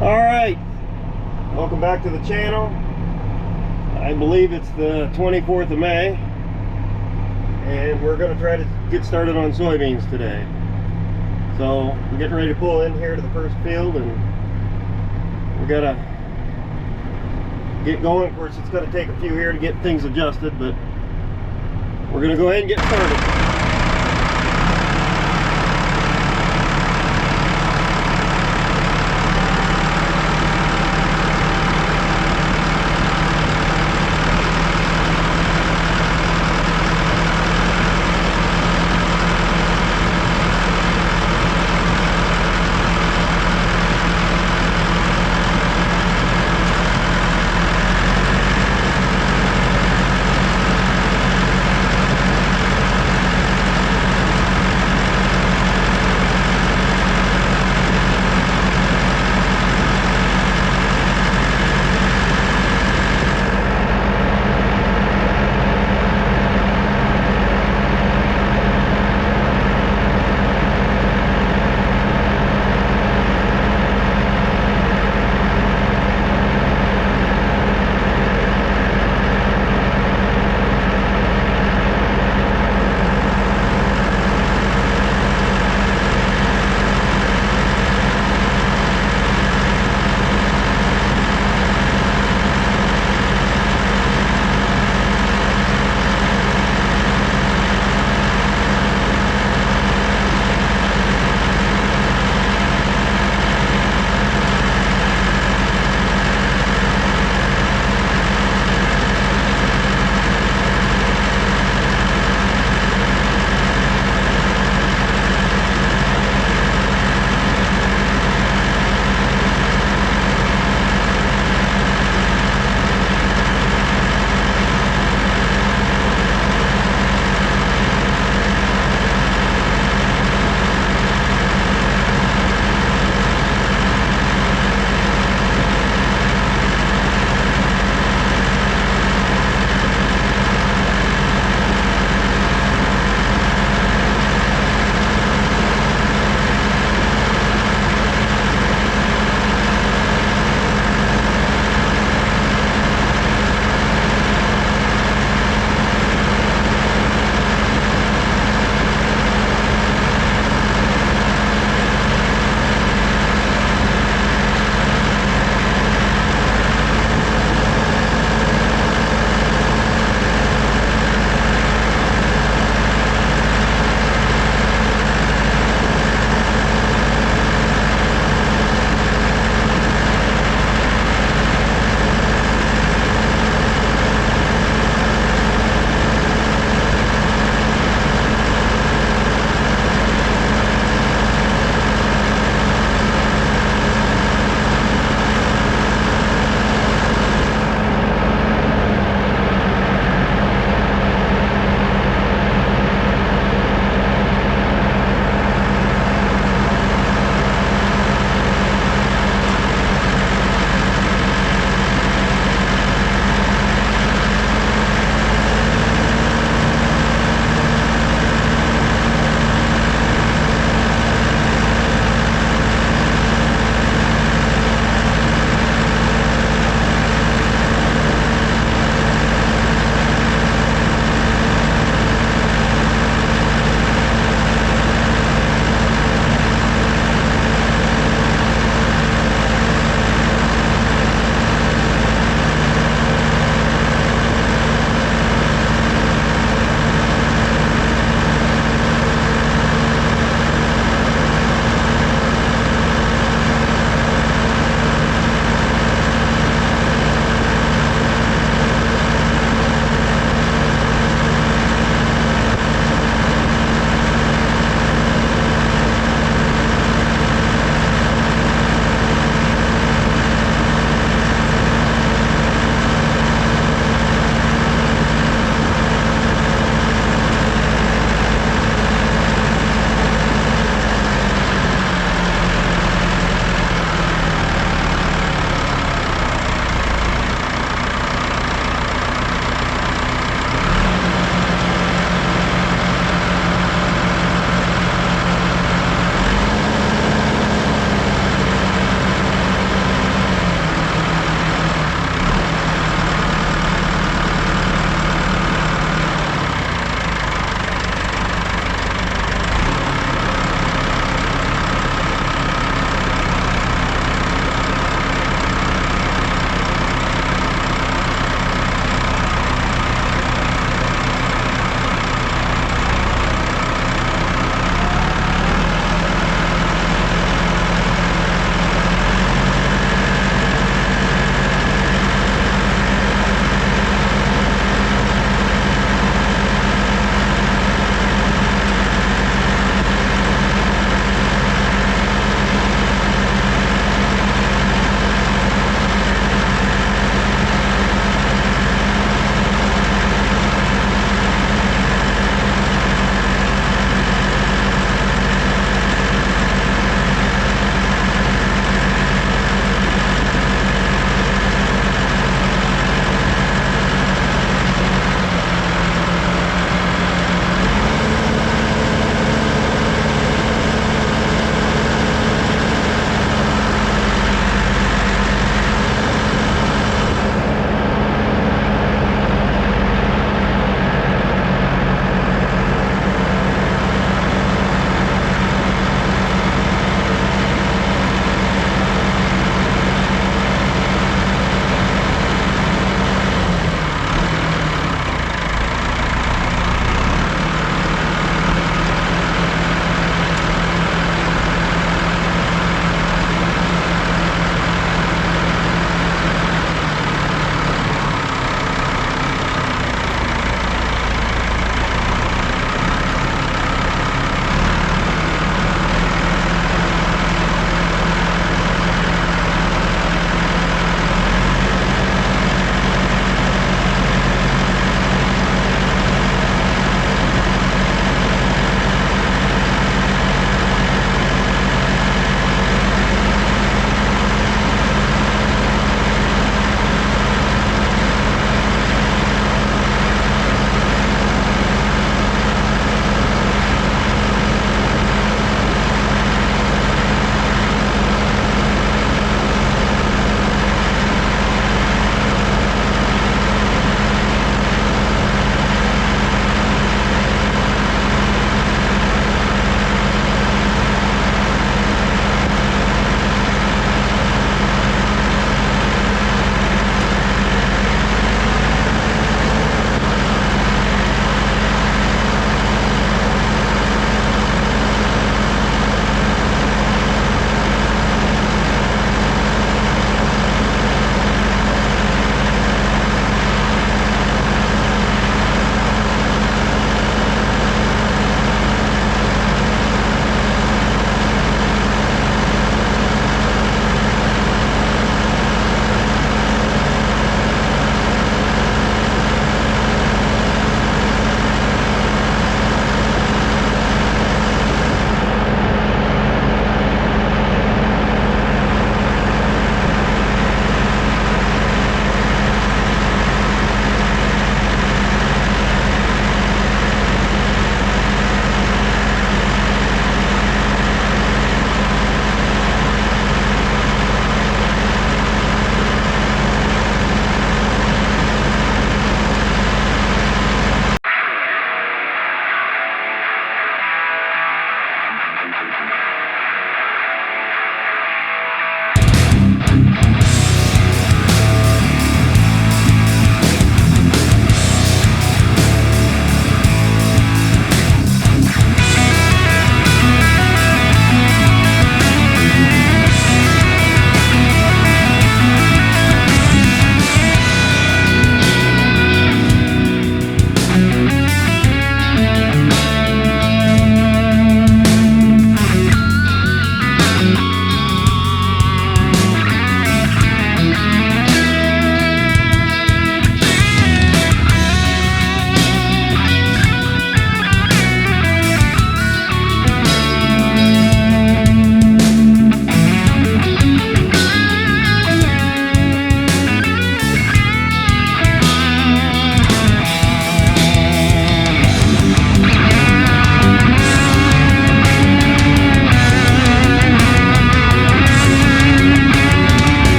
Alright, welcome back to the channel. I believe it's the 24th of May, and we're going to try to get started on soybeans today. So we're getting ready to pull in here to the first field, and we got to get going. Of course, it's going to take a few here to get things adjusted, but we're going to go ahead and get started.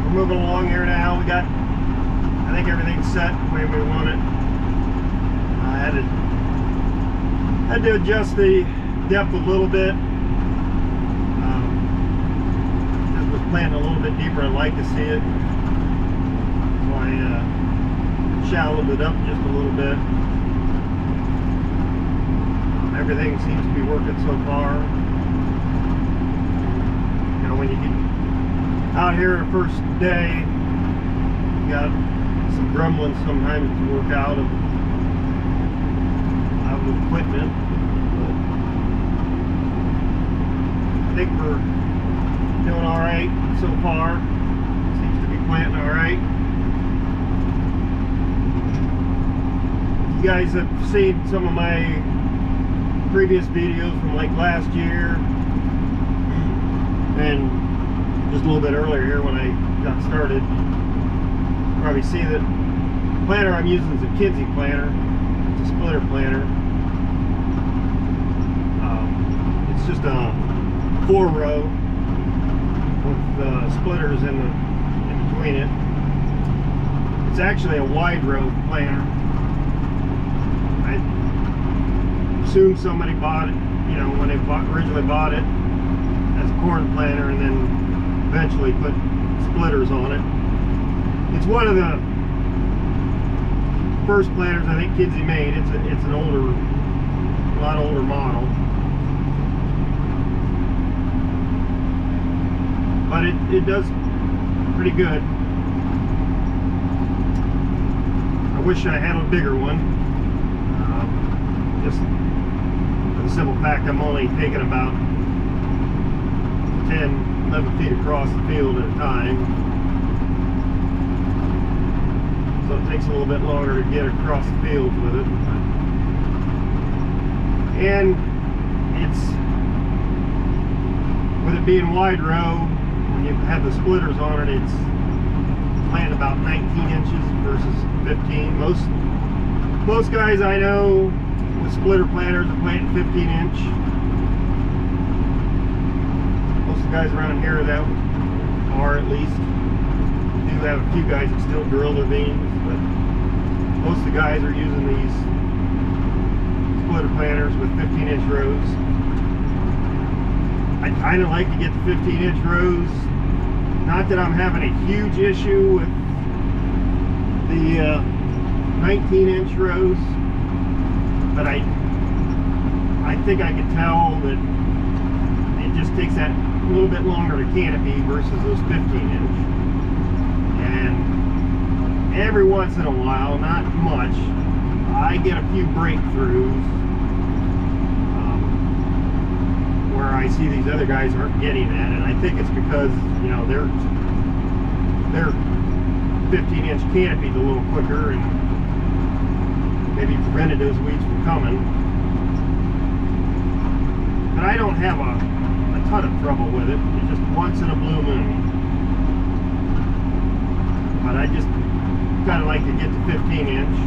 we're moving along here now. We got, I think everything's set the way we want it. I had to adjust the depth a little bit. Just was planting a little bit deeper. I'd like to see it. So I shallowed it up just a little bit. Everything seems to be working so far. You know, when you get out here the first day, you got some gremlins sometimes to work out of equipment. But I think we're doing all right so far. Seems to be planting all right. You guys have seen some of my previous videos from like last year and just a little bit earlier here when I got started. You probably see that the planter I'm using is a Kinsey planter. It's a splitter planter. It's just a 4-row with splitters in between it. It's actually a wide row planter. I assume somebody bought it, you know, when they originally bought it as a corn planter and then eventually put splitters on it. It's one of the first planters I think Kinsey made. It's an older, a lot older model. But it does pretty good. I wish I had a bigger one. Just for the simple fact I'm only taking about 10, 11 feet across the field at a time. So it takes a little bit longer to get across the field with it. And it's, with it being wide row, when you have the splitters on it, it's planting about 19 inches versus 15. Most guys I know with splitter planters are planting 15 inch. Most of the guys around here that are, at least. We do have a few guys that still drill their beans, but most of the guys are using these splitter planters with 15 inch rows. I kind of like to get the 15 inch rows. Not that I'm having a huge issue with the 19 inch rows, but I think I can tell that it just takes that little bit longer to canopy versus those 15 inch. And every once in a while, not much, I get a few breakthroughs where I see these other guys aren't getting that, and I think it's because, you know, they're 15 inch canopied a little quicker and maybe prevented those weeds from coming. But I don't have a ton of trouble with it. It's just once in a blue moon. But I just kind of like to get to 15 inch.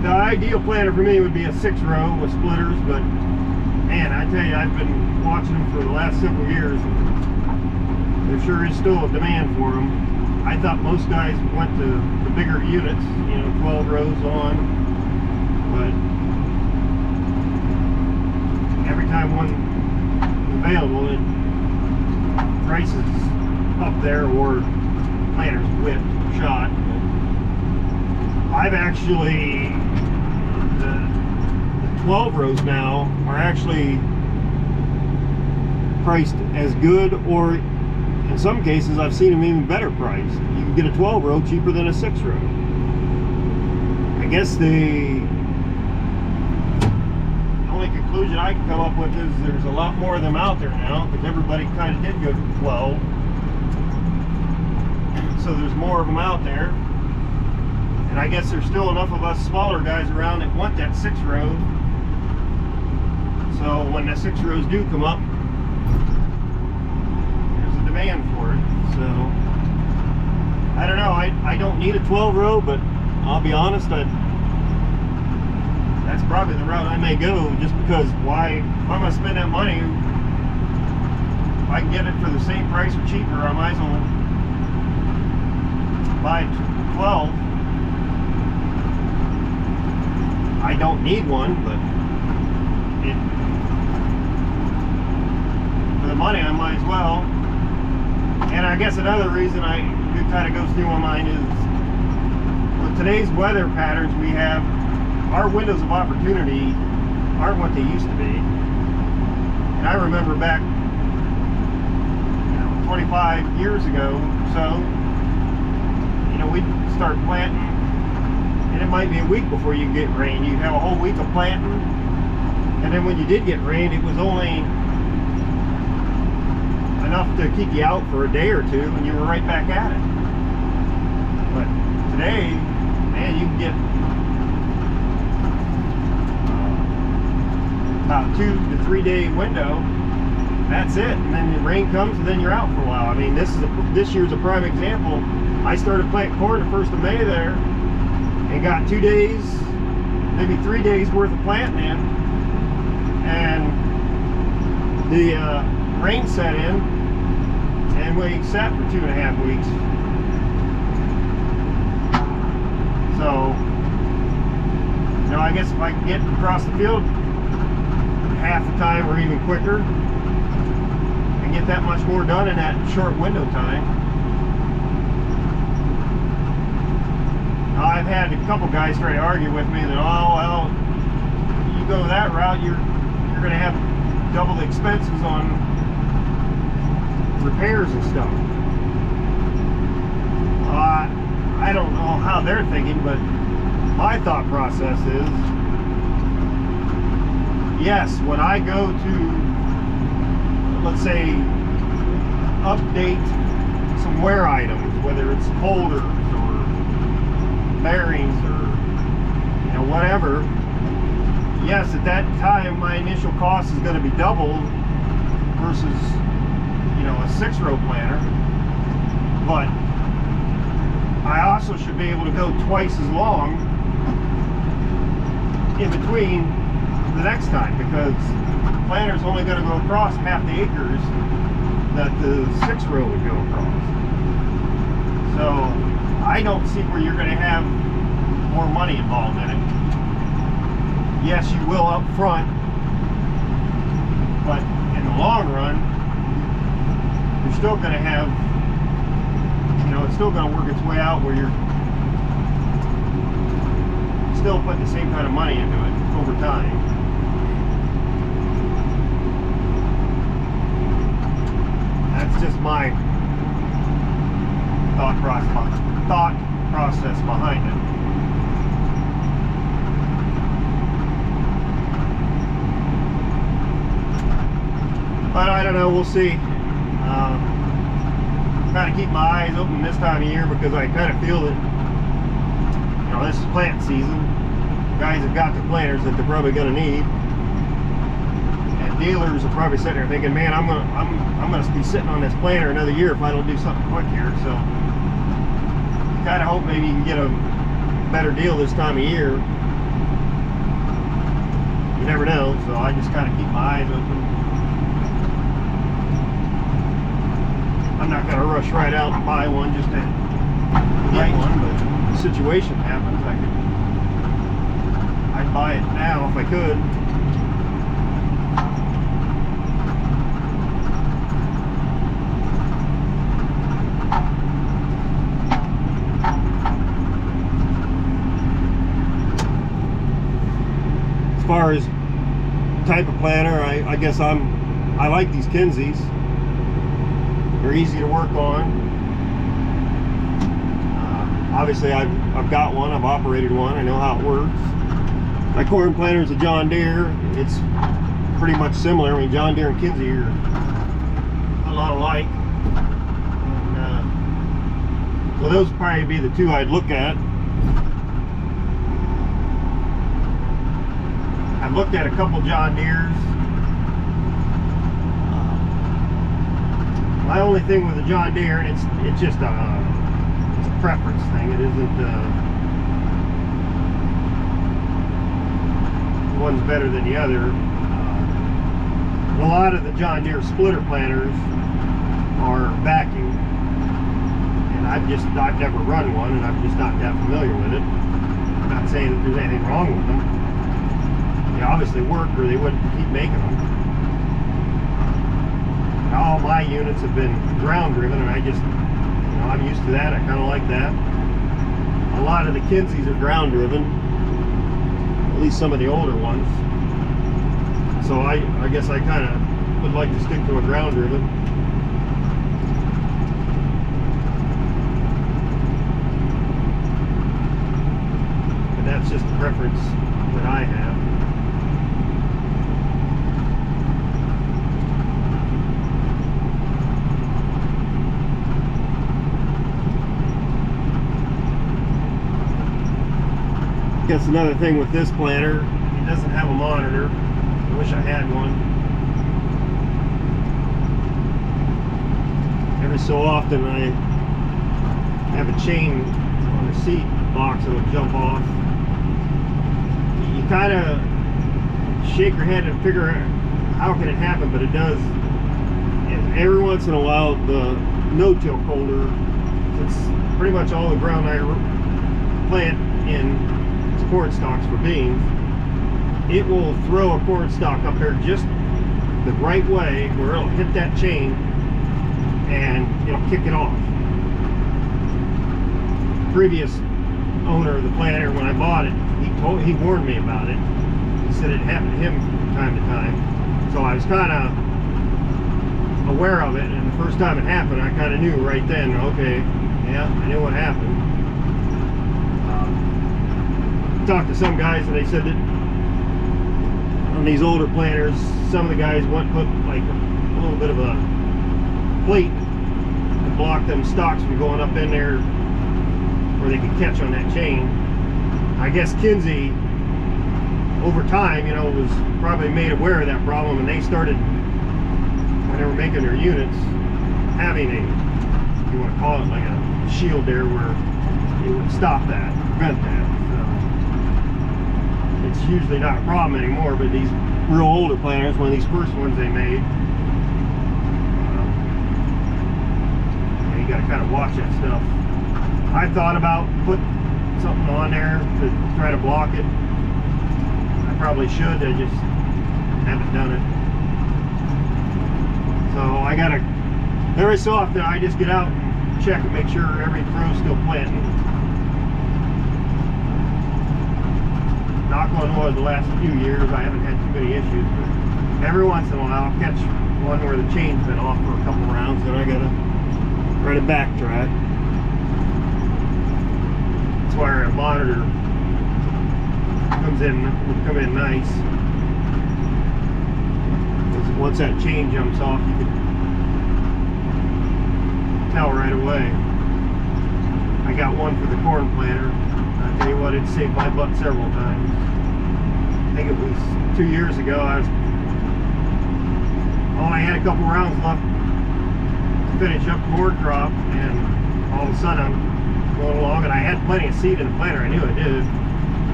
The ideal planter for me would be a 6-row with splitters, but man, I tell you, I've been watching them for the last several years. There sure is still a demand for them. I thought most guys went to the bigger units, you know, 12 rows on, but every time one's available, the price is up there or planters whipped, shot. I've actually, the 12 rows now are actually priced as good, or in some cases I've seen them even better priced. You can get a 12 row cheaper than a 6 row. I guess the only conclusion I can come up with is there's a lot more of them out there now, because everybody kind of did go to 12. So there's more of them out there. And I guess there's still enough of us smaller guys around that want that 6 row. So when the 6 rows do come up, there's a demand for it. So I don't know, I don't need a 12 row, but I'll be honest, that's probably the route I may go, just because why am I spend that money? If I can get it for the same price or cheaper, I might as well buy 12. I don't need one, but for the money I might as well. And I guess another reason it kind of goes through my mind is with today's weather patterns we have, our windows of opportunity aren't what they used to be. And I remember back 25 years ago, so we'd start planting, and it might be a week before you get rain. You'd have a whole week of planting, and then when you did get rain, it was only enough to keep you out for a day or two, and you were right back at it. But today, man, you can get about 2 to 3 day window. That's it, and then the rain comes, and then you're out for a while. I mean, this year's a prime example. I started planting corn the 1st of May there, and got 2 days, maybe 3 days worth of planting in, and the rain set in, and we sat for 2.5 weeks. So, I guess if I can get across the field half the time or even quicker, and get that much more done in that short window time. I've had a couple guys try to argue with me that, oh well, you go that route, you're going to have double the expenses on repairs and stuff. I don't know how they're thinking, but my thought process is, yes, when I go to, let's say, update some wear items, whether it's holders or bearings or whatever, yes, at that time my initial cost is going to be doubled versus a 6-row planter, but I also should be able to go twice as long in between the next time, because the planter's only going to go across half the acres that the 6-row would go across. So I don't see where you're going to have more money involved in it. Yes, you will up front, but in the long run, you're still going to have, it's still going to work its way out where you're still putting the same kind of money into it over time. That's just my thought process behind it. But I don't know, we'll see. Kind of keep my eyes open this time of year, because I kind of feel that this is plant season. Guys have got the planters that they're probably going to need, and dealers are probably sitting there thinking, man, I'm gonna be sitting on this planter another year if I don't do something quick here. So kind of hope maybe you can get a better deal this time of year. You never know, so I just kind of keep my eyes open. I'm not going to rush right out and buy one just to get one, but if the situation happens, I'd buy it now if I could. As far as type of planter, I guess I like these Kinseys. They're easy to work on. Obviously, I've got one. I've operated one. I know how it works. My corn planter is a John Deere. It's pretty much similar. I mean, John Deere and Kinsey are a lot alike. And, so those would probably be the two I'd look at. I've looked at a couple John Deeres. My only thing with the John Deere, and it's just it's a preference thing. It isn't one's better than the other. A lot of the John Deere splitter planters are vacuum, and I've never run one, and I'm just not that familiar with it. I'm not saying that there's anything wrong with them. They obviously work, or they wouldn't keep making them. All my units have been ground driven, and I just, you know, I'm used to that. I kind of like that. A lot of the Kinseys are ground driven, at least some of the older ones. So I guess I kind of would like to stick to a ground driven. But that's just a preference that I have. That's another thing with this planter. It doesn't have a monitor. I wish I had one. Every so often I have a chain on the seat box that will jump off. You kind of shake your head and figure out how can it happen, but it does. And every once in a while, the no-till holder, it's pretty much all the ground I plant in corn stalks for beans, it will throw a corn stalk up there just the right way where it'll hit that chain and it'll kick it off. The previous owner of the planter, when I bought it, he warned me about it. He said it happened to him from time to time. So I was kind of aware of it, and the first time it happened, I kind of knew right then, okay, yeah, I knew what happened. Talked to some guys, and they said that on these older planters, some of the guys put like a little bit of a plate to block them stalks from going up in there where they could catch on that chain. I guess Kinsey, over time, you know, was probably made aware of that problem, and they started, when they were making their units, having a, you want to call it like a shield there where it would stop that, prevent that. It's usually not a problem anymore, but these real older planters, one of these first ones they made, you got to kind of watch that stuff. I thought about putting something on there to try to block it. I probably should, I just haven't done it. So I gotta, every so often I just get out and check and make sure every throw's still planting. Knock on wood, the last few years I haven't had too many issues, but every once in a while I'll catch one where the chain's been off for a couple rounds, then I gotta try to backtrack. That's why our monitor would come in nice. Once that chain jumps off, you can tell right away. I got one for the corn planter. I'll tell you what, it saved my butt several times. I think it was 2 years ago. I had a couple rounds left to finish up corn crop, and all of a sudden I'm going along, and I had plenty of seed in the planter. I knew I did.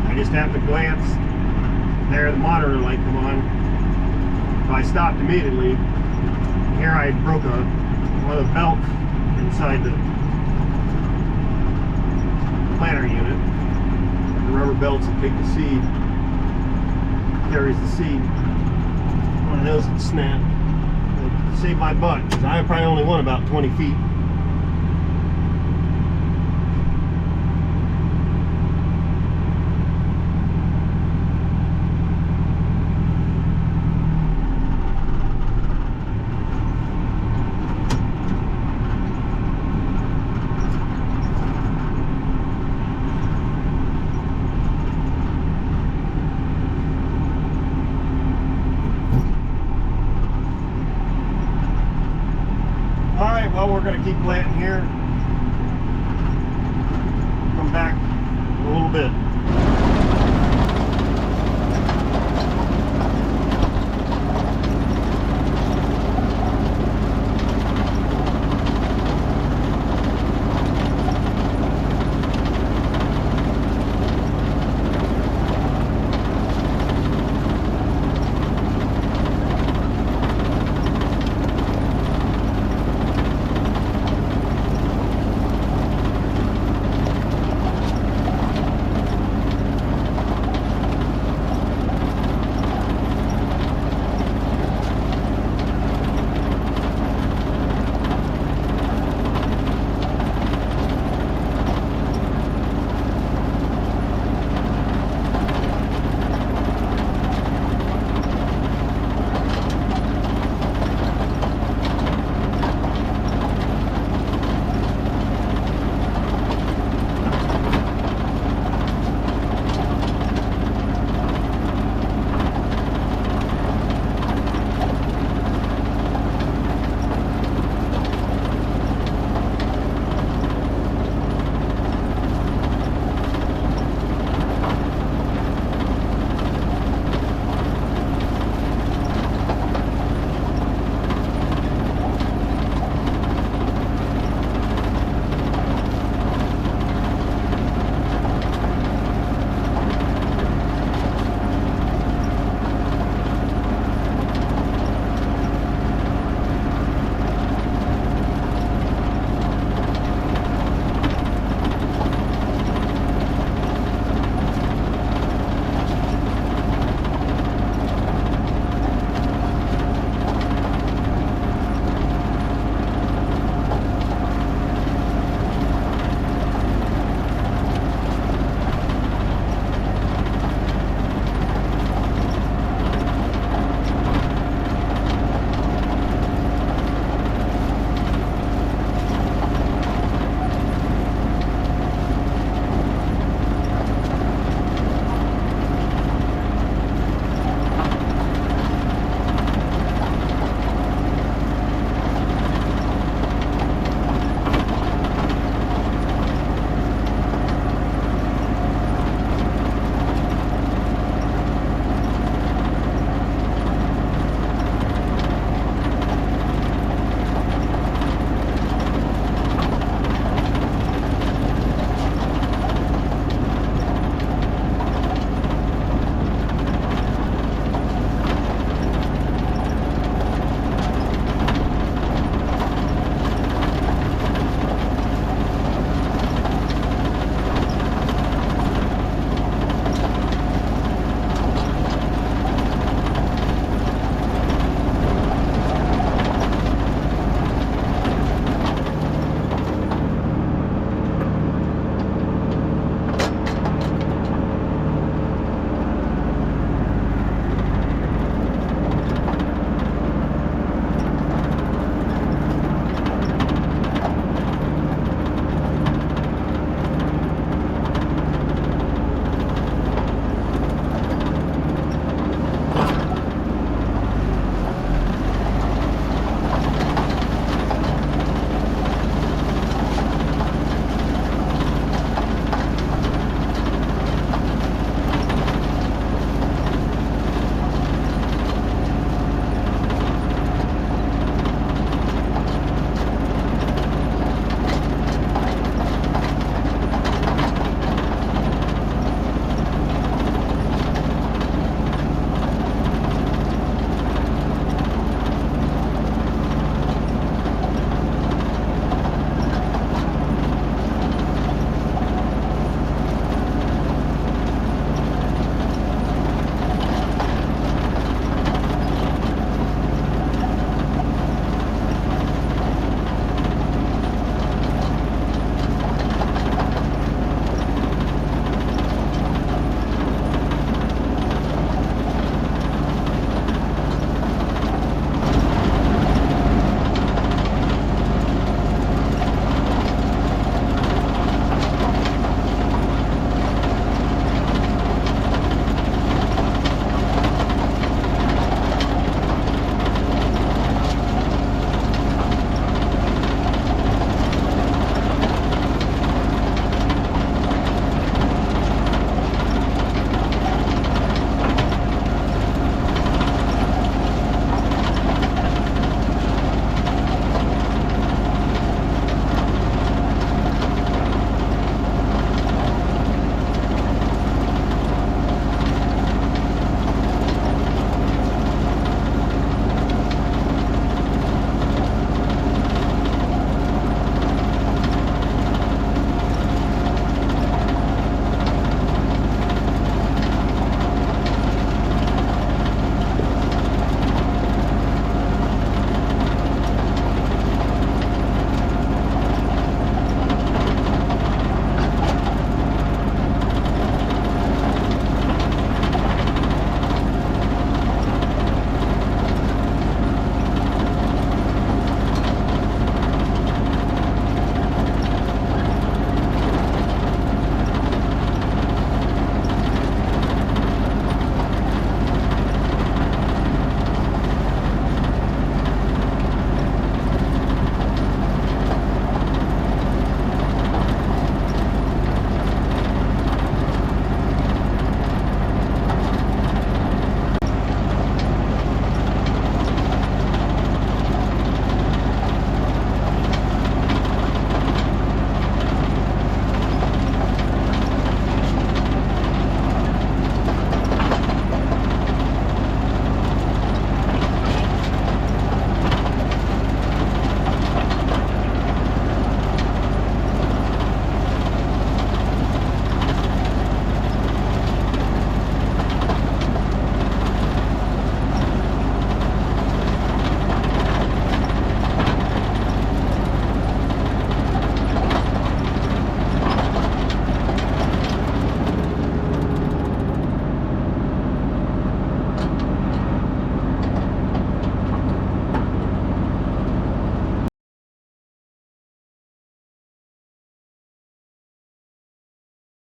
I just happened to glance. There, the monitor light come on. So I stopped immediately. Here I broke one of the belts inside the planter unit. The rubber belts that take the seed, carries the seed. One of those that snap. It saved my butt, because I probably only went about 20 feet. Alright, well, we're going to keep planting here. Come back in a little bit.